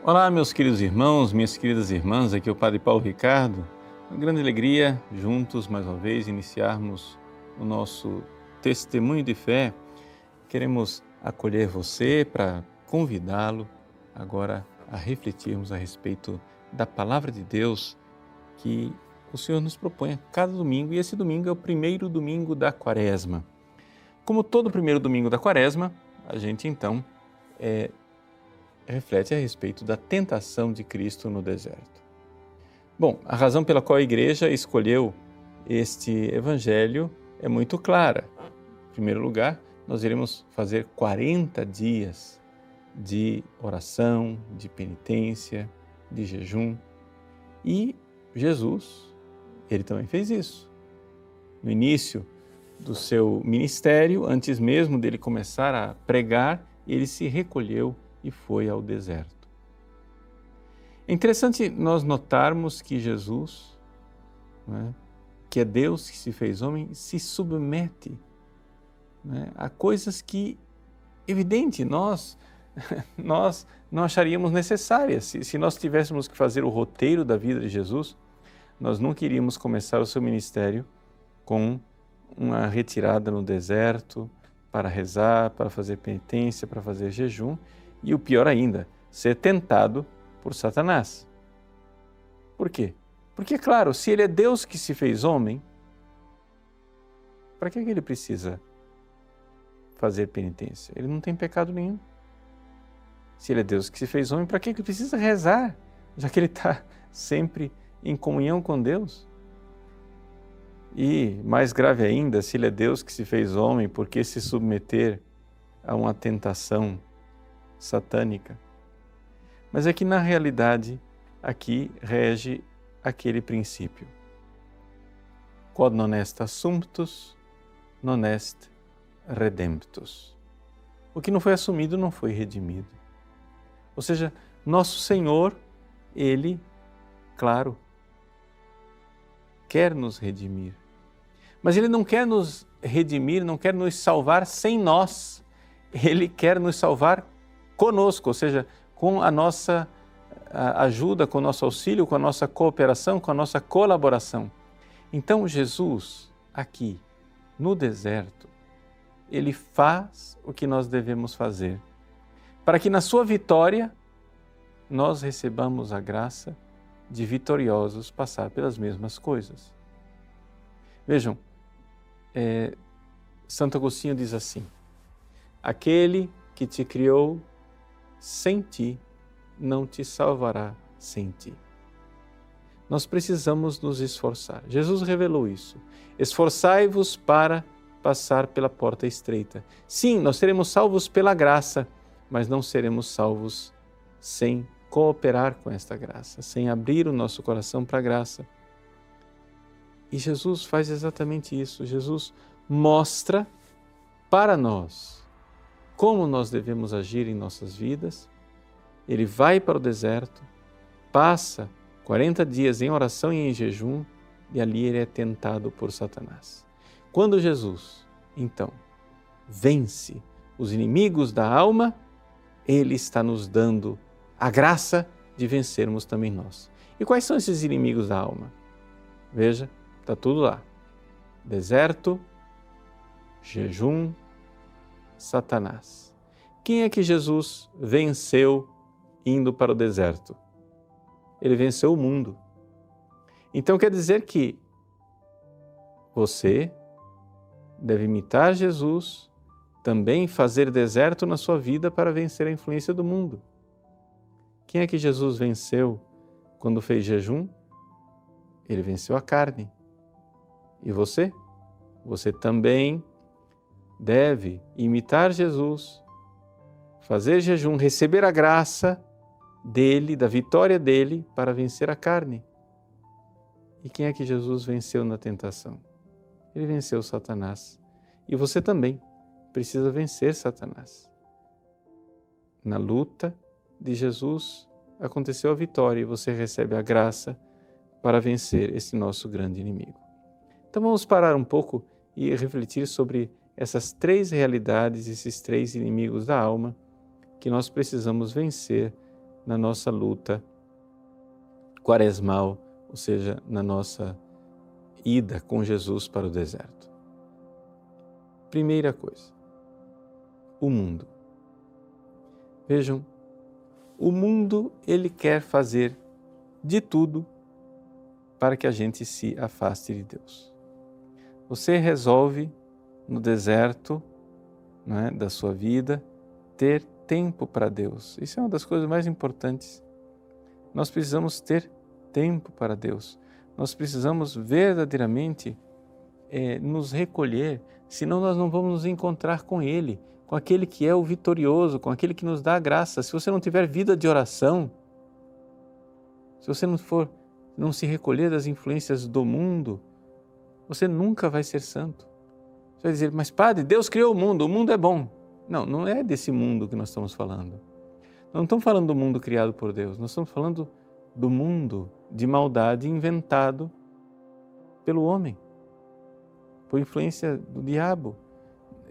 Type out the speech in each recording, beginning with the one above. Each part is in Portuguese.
Olá, meus queridos irmãos, minhas queridas irmãs, aqui é o Padre Paulo Ricardo. Uma grande alegria, juntos, mais uma vez, iniciarmos o nosso testemunho de fé. Queremos acolher você para convidá-lo agora a refletirmos a respeito da Palavra de Deus que o Senhor nos propõe a cada domingo, e esse domingo é o primeiro domingo da Quaresma. Como todo primeiro domingo da Quaresma, a gente então reflete a respeito da tentação de Cristo no deserto. Bom, a razão pela qual a Igreja escolheu este Evangelho é muito clara. Em primeiro lugar, nós iremos fazer 40 dias de oração, de penitência, de jejum. E Jesus, ele também fez isso. No início do seu ministério, antes mesmo dele começar a pregar, ele se recolheu e foi ao deserto. É interessante nós notarmos que Jesus, que é Deus que se fez homem, se submete a coisas que, evidente, nós não acharíamos necessárias. Se nós tivéssemos que fazer o roteiro da vida de Jesus, nós nunca iríamos começar o seu ministério com uma retirada no deserto para rezar, para fazer penitência, para fazer jejum, e o pior ainda, ser tentado por Satanás. Por quê? Porque, claro, se ele é Deus que se fez homem, para que ele precisa fazer penitência? Ele não tem pecado nenhum. Se ele é Deus que se fez homem, para que ele precisa rezar? Já que ele está sempre em comunhão com Deus. E, mais grave ainda, se ele é Deus que se fez homem, por que se submeter a uma tentação satânica? Mas é que, na realidade, aqui rege aquele princípio. Quod non est assumptus, non est redemptus. O que não foi assumido não foi redimido. Ou seja, nosso Senhor, Ele, claro, quer nos redimir. Mas Ele não quer nos redimir, não quer nos salvar sem nós. Ele quer nos salvar conosco, ou seja, com a nossa ajuda, com o nosso auxílio, com a nossa cooperação, com a nossa colaboração. Então Jesus, aqui no deserto, Ele faz o que nós devemos fazer, para que na sua vitória nós recebamos a graça de vitoriosos passar pelas mesmas coisas. Vejam, Santo Agostinho diz assim: aquele que te criou sem ti, não te salvará sem ti. Nós precisamos nos esforçar. Jesus revelou isso. Esforçai-vos para passar pela porta estreita. Sim, nós seremos salvos pela graça, mas não seremos salvos sem cooperar com esta graça, sem abrir o nosso coração para a graça. E Jesus faz exatamente isso. Jesus mostra para nós como nós devemos agir em nossas vidas. Ele vai para o deserto, passa 40 dias em oração e em jejum, e ali ele é tentado por Satanás. Quando Jesus, então, vence os inimigos da alma, ele está nos dando a graça de vencermos também nós. E quais são esses inimigos da alma? Veja, está tudo lá. Deserto, jejum, Satanás. Quem é que Jesus venceu indo para o deserto? Ele venceu o mundo. Então quer dizer que você deve imitar Jesus, também fazer deserto na sua vida para vencer a influência do mundo. Quem é que Jesus venceu quando fez jejum? Ele venceu a carne. E você? Você também deve imitar Jesus, fazer jejum, receber a graça dele, da vitória dele, para vencer a carne. E quem é que Jesus venceu na tentação? Ele venceu Satanás. E você também precisa vencer Satanás. Na luta de Jesus aconteceu a vitória e você recebe a graça para vencer esse nosso grande inimigo. Então vamos parar um pouco e refletir sobre essas três realidades, esses três inimigos da alma que nós precisamos vencer na nossa luta quaresmal, ou seja, na nossa ida com Jesus para o deserto. Primeira coisa, o mundo. Vejam, o mundo, ele quer fazer de tudo para que a gente se afaste de Deus. Você resolve no deserto, né, da sua vida, ter tempo para Deus. Isso é uma das coisas mais importantes. Nós precisamos ter tempo para Deus. Nós precisamos verdadeiramente nos recolher, senão nós não vamos nos encontrar com Ele, com aquele que é o vitorioso, com aquele que nos dá a graça. Se você não tiver vida de oração, se você não se recolher das influências do mundo, você nunca vai ser santo. Você vai dizer, mas padre, Deus criou o mundo é bom. Não, não é desse mundo que nós estamos falando. Nós não estamos falando do mundo criado por Deus, nós estamos falando do mundo de maldade inventado pelo homem, por influência do diabo.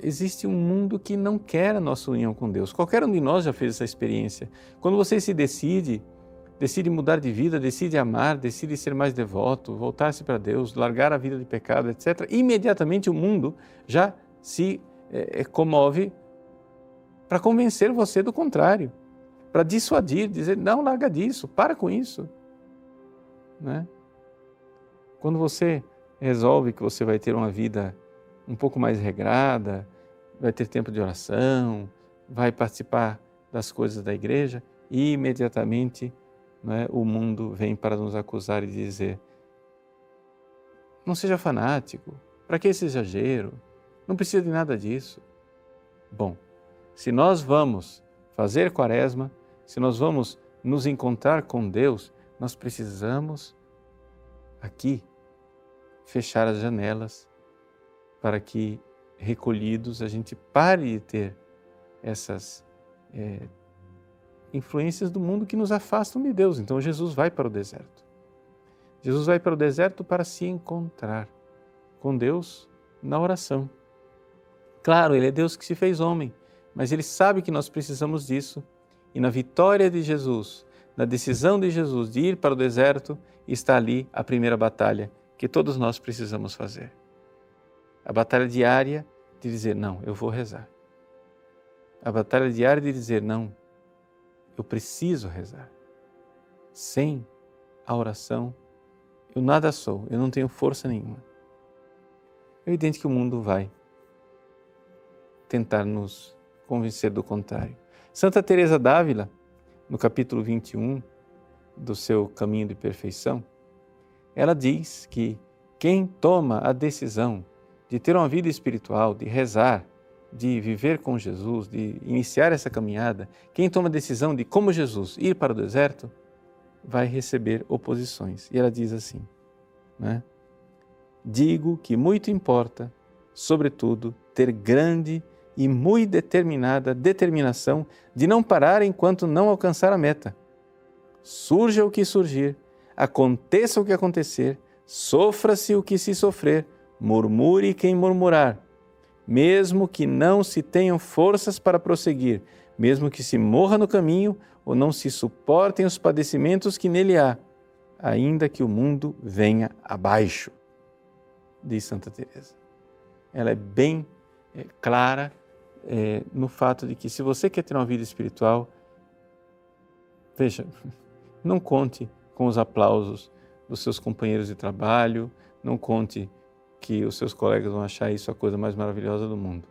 Existe um mundo que não quer a nossa união com Deus. Qualquer um de nós já fez essa experiência. Quando você se decide mudar de vida, decide amar, decide ser mais devoto, voltar-se para Deus, largar a vida de pecado, etc., imediatamente o mundo já se comove para convencer você do contrário, para dissuadir, dizer, não, larga disso, para com isso. Né? Quando você resolve que você vai ter uma vida um pouco mais regrada, vai ter tempo de oração, vai participar das coisas da igreja, e imediatamente, né, o mundo vem para nos acusar e dizer, não seja fanático, para que esse exagero? Não precisa de nada disso. Bom, se nós vamos fazer quaresma, se nós vamos nos encontrar com Deus, nós precisamos aqui fechar as janelas para que, recolhidos, a gente pare de ter essas influências do mundo que nos afastam de Deus. Então Jesus vai para o deserto. Jesus vai para o deserto para se encontrar com Deus na oração. Claro, Ele é Deus que se fez homem, mas Ele sabe que nós precisamos disso. E na vitória de Jesus, na decisão de Jesus de ir para o deserto, está ali a primeira batalha que todos nós precisamos fazer. A batalha diária de dizer, não, eu vou rezar. A batalha diária de dizer, não, eu preciso rezar. Sem a oração, eu nada sou, eu não tenho força nenhuma. É evidente que o mundo vai tentar nos convencer do contrário. Santa Teresa d'Ávila, no capítulo 21 do seu Caminho de Perfeição, ela diz que quem toma a decisão de ter uma vida espiritual, de rezar, de viver com Jesus, de iniciar essa caminhada, quem toma a decisão de, como Jesus, ir para o deserto, vai receber oposições. E ela diz assim, né? Digo que muito importa, sobretudo, ter grande e muito determinada determinação de não parar enquanto não alcançar a meta. Surja o que surgir, aconteça o que acontecer, sofra-se o que se sofrer, murmure quem murmurar, mesmo que não se tenham forças para prosseguir, mesmo que se morra no caminho ou não se suportem os padecimentos que nele há, ainda que o mundo venha abaixo, diz Santa Teresa. Ela é bem clara no fato de que se você quer ter uma vida espiritual, veja, não conte com os aplausos dos seus companheiros de trabalho, não conte que os seus colegas vão achar isso a coisa mais maravilhosa do mundo.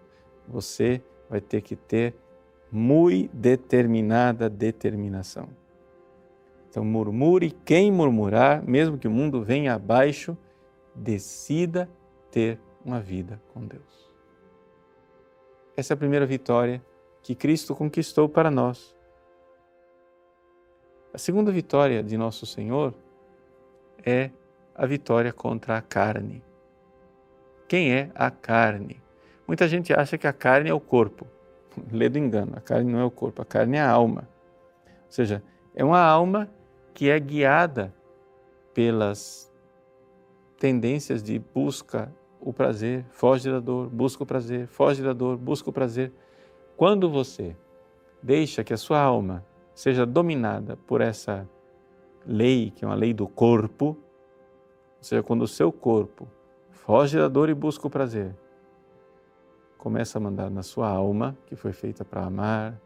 Você vai ter que ter muito determinada determinação. Então murmure quem murmurar, mesmo que o mundo venha abaixo, decida ter uma vida com Deus. Essa é a primeira vitória que Cristo conquistou para nós. A segunda vitória de Nosso Senhor é a vitória contra a carne. Quem é a carne? Muita gente acha que a carne é o corpo. Lê do engano, a carne não é o corpo, a carne é a alma. Ou seja, é uma alma que é guiada pelas tendências de busca o prazer, foge da dor, busca o prazer, foge da dor, busca o prazer. Quando você deixa que a sua alma seja dominada por essa lei, que é uma lei do corpo, ou seja, quando o seu corpo foge da dor e busca o prazer, começa a mandar na sua alma, que foi feita para amar,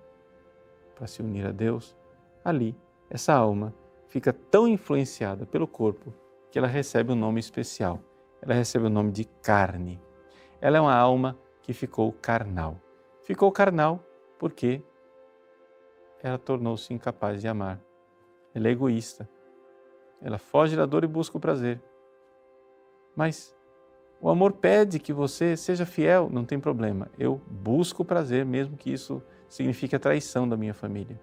para se unir a Deus, ali, essa alma fica tão influenciada pelo corpo que ela recebe um nome especial. Ela recebe o nome de carne. Ela é uma alma que ficou carnal. Ficou carnal porque ela tornou-se incapaz de amar. Ela é egoísta. Ela foge da dor e busca o prazer. Mas o amor pede que você seja fiel, não tem problema. Eu busco o prazer, mesmo que isso signifique a traição da minha família.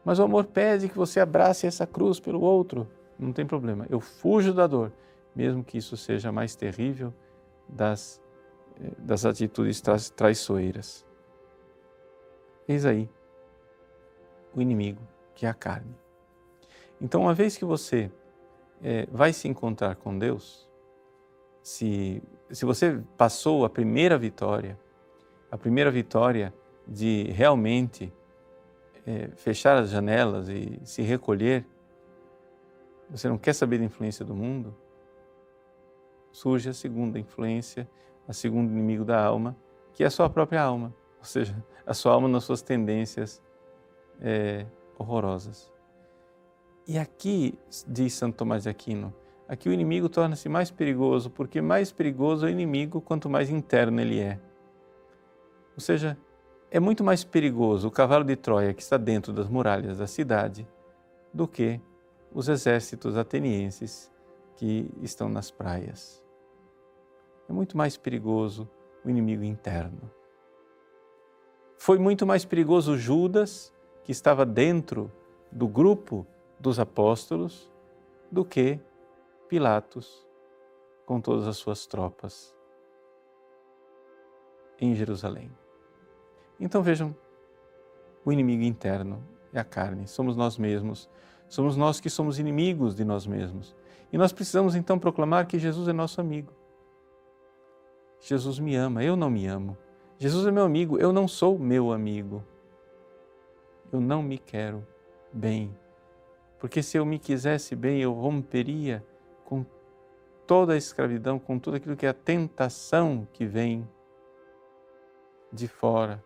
Mas o amor pede que você abrace essa cruz pelo outro, não tem problema. Eu fujo da dor, mesmo que isso seja a mais terrível das atitudes traiçoeiras. Eis aí o inimigo, que é a carne. Então, uma vez que você vai se encontrar com Deus, se você passou a primeira vitória de realmente fechar as janelas e se recolher, você não quer saber da influência do mundo, surge a segunda influência, a segundo inimigo da alma, que é a sua própria alma, ou seja, a sua alma nas suas tendências horrorosas. E aqui, diz Santo Tomás de Aquino, aqui o inimigo torna-se mais perigoso, porque mais perigoso é o inimigo quanto mais interno ele é. Ou seja, é muito mais perigoso o cavalo de Troia que está dentro das muralhas da cidade do que os exércitos atenienses que estão nas praias. É muito mais perigoso o inimigo interno. Foi muito mais perigoso Judas, que estava dentro do grupo dos apóstolos, do que Pilatos com todas as suas tropas em Jerusalém. Então vejam, o inimigo interno é a carne, somos nós mesmos, somos nós que somos inimigos de nós mesmos. E nós precisamos então proclamar que Jesus é nosso amigo. Jesus me ama, eu não me amo. Jesus é meu amigo, eu não sou meu amigo. Eu não me quero bem, porque se eu me quisesse bem, eu romperia com toda a escravidão, com tudo aquilo que é a tentação que vem de fora,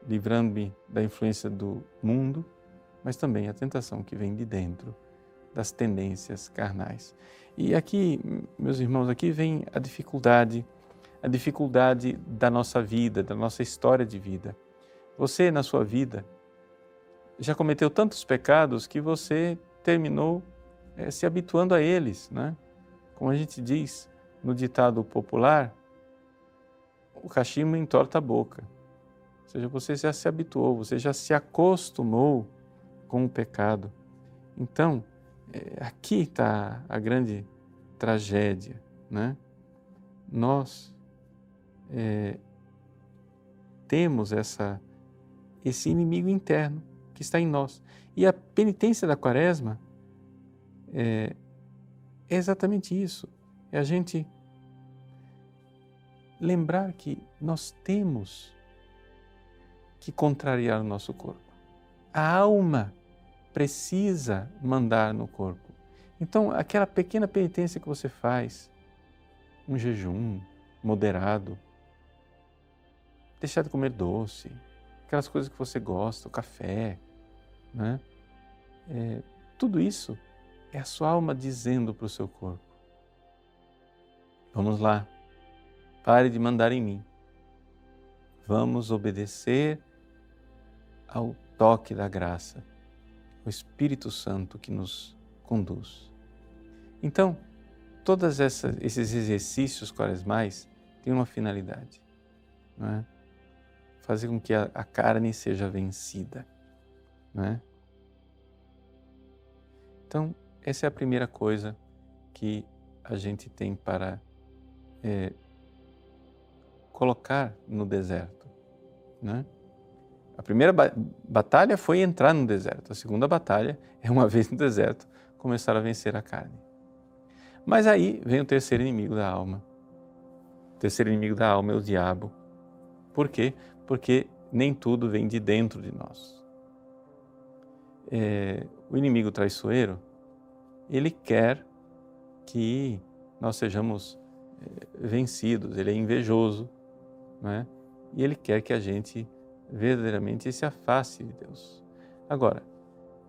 livrando-me da influência do mundo, mas também a tentação que vem de dentro, das tendências carnais. E aqui, meus irmãos, aqui vem a dificuldade da nossa vida, da nossa história de vida. Você, na sua vida, já cometeu tantos pecados que você terminou se habituando a eles, né? Como a gente diz no ditado popular, o cachimbo entorta a boca. Ou seja, você já se habituou, você já se acostumou com o pecado. Então, aqui está a grande tragédia, né? Nós temos esse inimigo interno que está em nós. E a penitência da Quaresma é exatamente isso. É a gente lembrar que nós temos que contrariar o nosso corpo. A alma precisa mandar no corpo. Então, aquela pequena penitência que você faz, um jejum moderado, deixar de comer doce, aquelas coisas que você gosta, o café, né? Tudo isso é a sua alma dizendo para o seu corpo: vamos lá, pare de mandar em mim. Vamos obedecer ao toque da graça, o Espírito Santo que nos conduz. Então, todos esses exercícios quaresmais têm uma finalidade, não é? Fazer com que a carne seja vencida, não é? Então, essa é a primeira coisa que a gente tem para colocar no deserto, né? A primeira batalha foi entrar no deserto. A segunda batalha é, uma vez no deserto, começar a vencer a carne. Mas aí vem o terceiro inimigo da alma. O terceiro inimigo da alma é o diabo. Por quê? Porque nem tudo vem de dentro de nós. o inimigo traiçoeiro, ele quer que nós sejamos vencidos, ele é invejoso, né? E ele quer que a gente verdadeiramente se afaste de Deus. Agora,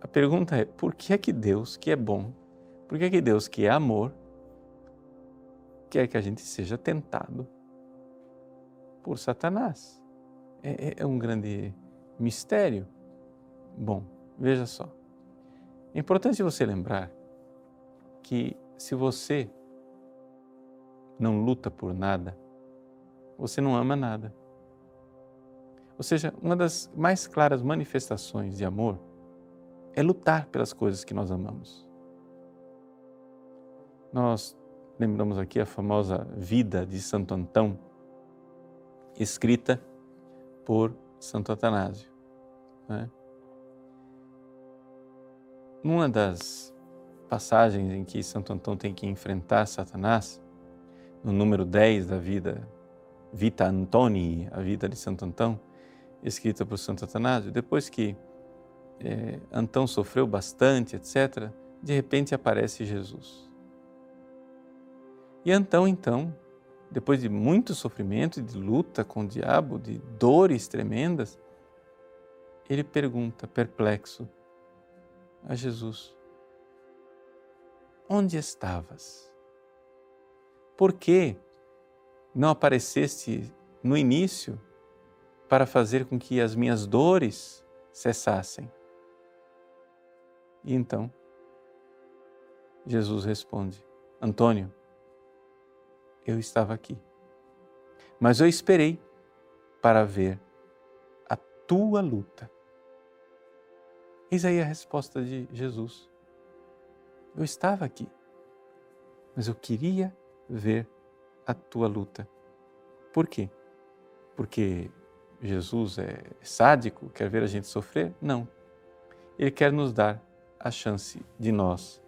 a pergunta é, por que é que Deus, que é bom, por que é que Deus, que é amor, quer que a gente seja tentado por Satanás? É um grande mistério. Bom, veja só. É importante você lembrar que se você não luta por nada, você não ama nada. Ou seja, uma das mais claras manifestações de amor é lutar pelas coisas que nós amamos. Nós lembramos aqui a famosa Vida de Santo Antão, escrita por Santo Atanásio, né? Numa das passagens em que Santo Antão tem que enfrentar Satanás, no número 10 da vida, Vita Antonii, a vida de Santo Antão, escrita por Santo Atanásio, depois que Antão sofreu bastante, etc., de repente aparece Jesus. E Antão, então, depois de muito sofrimento, de luta com o diabo, de dores tremendas, ele pergunta, perplexo, a Jesus: onde estavas? Por que não apareceste no início para fazer com que as minhas dores cessassem? E então, Jesus responde: Antônio, eu estava aqui, mas eu esperei para ver a tua luta. Eis aí a resposta de Jesus. Eu estava aqui, mas eu queria ver a tua luta. Por quê? Porque Jesus é sádico, quer ver a gente sofrer? Não. Ele quer nos dar a chance de nós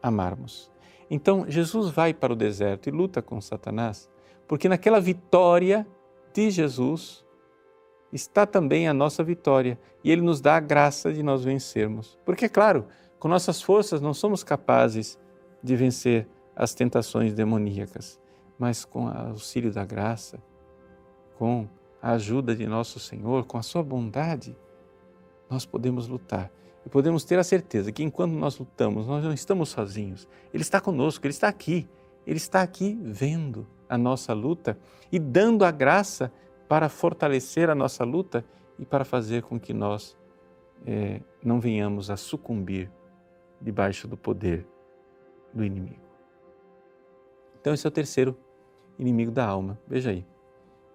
amarmos. Então, Jesus vai para o deserto e luta com Satanás, porque naquela vitória de Jesus está também a nossa vitória, e Ele nos dá a graça de nós vencermos. Porque, é claro, com nossas forças não somos capazes de vencer as tentações demoníacas, mas com o auxílio da graça, com a ajuda de nosso Senhor, com a sua bondade, nós podemos lutar. E podemos ter a certeza que enquanto nós lutamos, nós não estamos sozinhos. Ele está conosco, Ele está aqui. Ele está aqui vendo a nossa luta e dando a graça para fortalecer a nossa luta e para fazer com que nós não venhamos a sucumbir debaixo do poder do inimigo. Então esse é o terceiro inimigo da alma. Veja aí,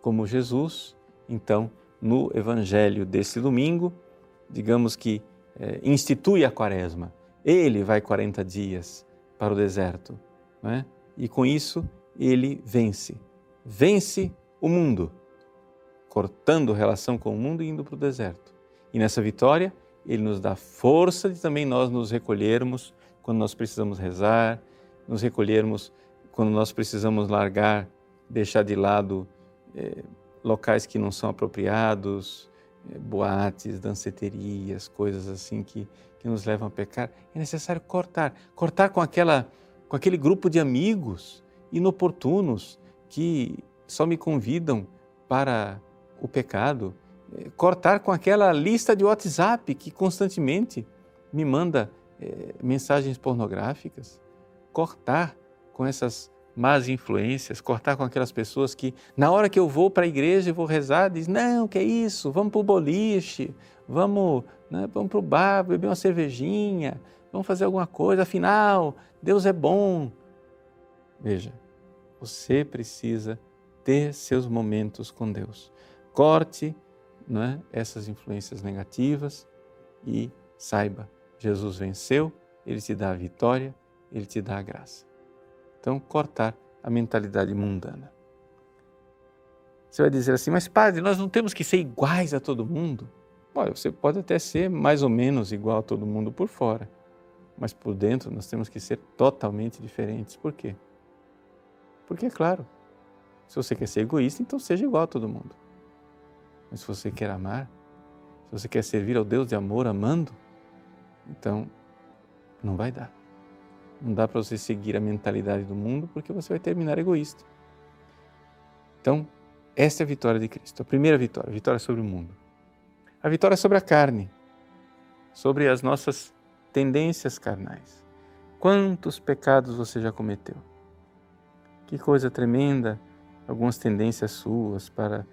como Jesus, então, no Evangelho desse domingo, digamos que institui a Quaresma. Ele vai 40 dias para o deserto, não é? E com isso ele vence o mundo, cortando relação com o mundo e indo para o deserto. E nessa vitória, ele nos dá força de também nós nos recolhermos quando nós precisamos rezar, nos recolhermos quando nós precisamos largar, deixar de lado locais que não são apropriados, boates, danceterias, coisas assim que nos levam a pecar. É necessário cortar com aquele grupo de amigos inoportunos que só me convidam para o pecado, cortar com aquela lista de WhatsApp que constantemente me manda mensagens pornográficas, cortar com essas más influências, cortar com aquelas pessoas que na hora que eu vou para a igreja e vou rezar, diz, não, que é isso, vamos para o boliche, vamos para o bar, beber uma cervejinha, vamos fazer alguma coisa, afinal, Deus é bom. Veja, você precisa ter seus momentos com Deus. Corte essas influências negativas e saiba, Jesus venceu, Ele te dá a vitória, Ele te dá a graça. Então, cortar a mentalidade mundana. Você vai dizer assim, mas padre, nós não temos que ser iguais a todo mundo? Bom, você pode até ser mais ou menos igual a todo mundo por fora, mas por dentro nós temos que ser totalmente diferentes. Por quê? Porque, é claro, se você quer ser egoísta, então seja igual a todo mundo. Mas se você quer amar, se você quer servir ao Deus de amor amando, Então, não vai dar. Não dá para você seguir a mentalidade do mundo, porque você vai terminar egoísta. Então, esta é a vitória de Cristo. A primeira vitória, a vitória sobre o mundo. A vitória sobre a carne, sobre as nossas tendências carnais. Quantos pecados você já cometeu? Que coisa tremenda, algumas tendências suas para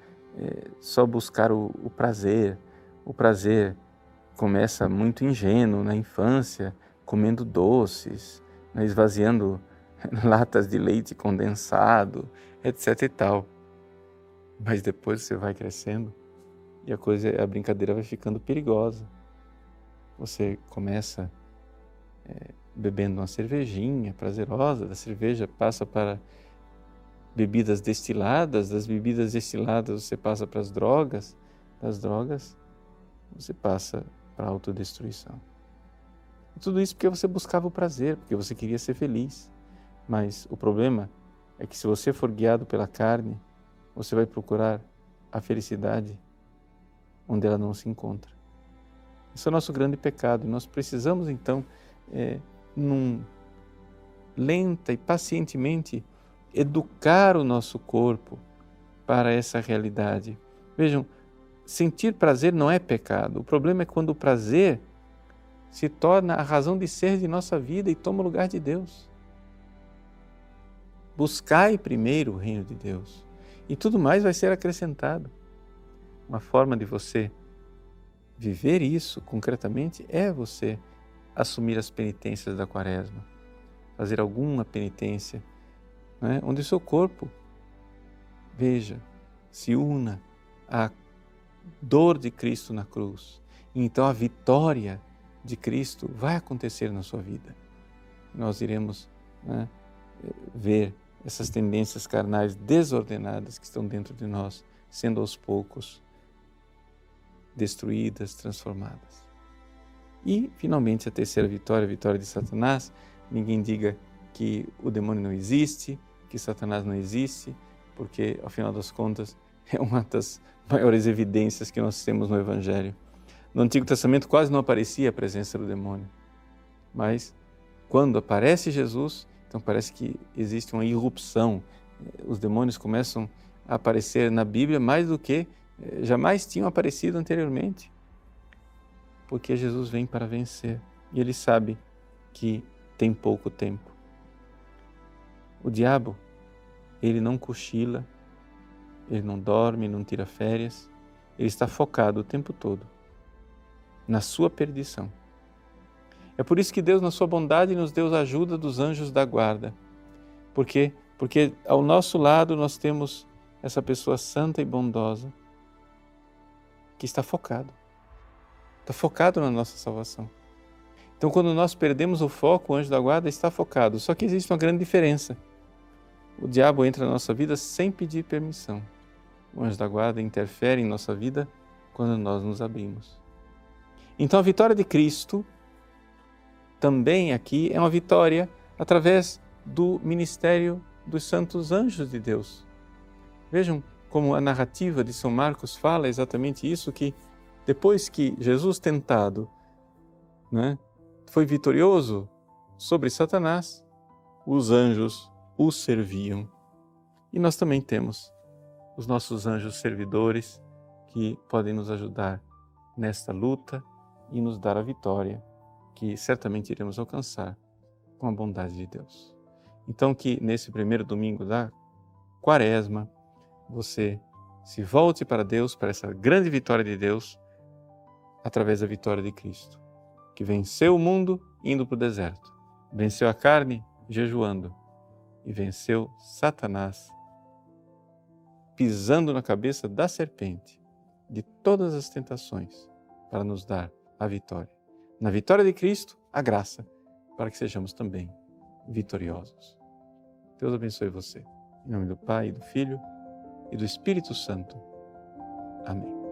só buscar o prazer. O prazer começa muito ingênuo na infância, comendo doces, esvaziando latas de leite condensado, etc. e tal. Mas depois você vai crescendo e a brincadeira vai ficando perigosa. Você começa bebendo uma cervejinha prazerosa, da cerveja passa para bebidas destiladas, das bebidas destiladas você passa para as drogas, das drogas você passa para a autodestruição. E tudo isso porque você buscava o prazer, porque você queria ser feliz. Mas o problema é que se você for guiado pela carne, você vai procurar a felicidade onde ela não se encontra. Esse é o nosso grande pecado. Nós precisamos então, lenta e pacientemente, educar o nosso corpo para essa realidade. Vejam, sentir prazer não é pecado. O problema é quando o prazer se torna a razão de ser de nossa vida e toma o lugar de Deus. Buscai primeiro o reino de Deus e tudo mais vai ser acrescentado. Uma forma de você viver isso concretamente é você assumir as penitências da Quaresma, fazer alguma penitência, onde o seu corpo, veja, se una à dor de Cristo na cruz. E então a vitória de Cristo vai acontecer na sua vida. Nós iremos ver essas tendências carnais desordenadas que estão dentro de nós, sendo aos poucos destruídas, transformadas. E, finalmente, a terceira vitória, a vitória de Satanás. Ninguém diga que o demônio não existe, que Satanás não existe, porque, ao final das contas, é uma das maiores evidências que nós temos no Evangelho. No Antigo Testamento quase não aparecia a presença do demônio, mas quando aparece Jesus, então parece que existe uma irrupção. Os demônios começam a aparecer na Bíblia mais do que jamais tinham aparecido anteriormente, porque Jesus vem para vencer e ele sabe que tem pouco tempo. O diabo, ele não cochila, ele não dorme, não tira férias, ele está focado o tempo todo na sua perdição. É por isso que Deus, na sua bondade, nos deu a ajuda dos anjos da guarda. Por quê? Porque ao nosso lado nós temos essa pessoa santa e bondosa que está focado na nossa salvação. Então, quando nós perdemos o foco, o anjo da guarda está focado. Só que existe uma grande diferença. O diabo entra na nossa vida sem pedir permissão. O anjo da guarda interfere em nossa vida quando nós nos abrimos. Então, a vitória de Cristo também aqui é uma vitória através do ministério dos santos anjos de Deus. Vejam como a narrativa de São Marcos fala exatamente isso, que depois que Jesus tentado, foi vitorioso sobre Satanás, os anjos o serviam. E nós também temos os nossos anjos servidores que podem nos ajudar nesta luta e nos dar a vitória que certamente iremos alcançar com a bondade de Deus. Então que nesse primeiro domingo da Quaresma você se volte para Deus, para essa grande vitória de Deus, através da vitória de Cristo, que venceu o mundo indo para o deserto, venceu a carne jejuando e venceu Satanás pisando na cabeça da serpente de todas as tentações para nos dar a vitória. Na vitória de Cristo, a graça para que sejamos também vitoriosos. Deus abençoe você. Em nome do Pai, do Filho e do Espírito Santo. Amém.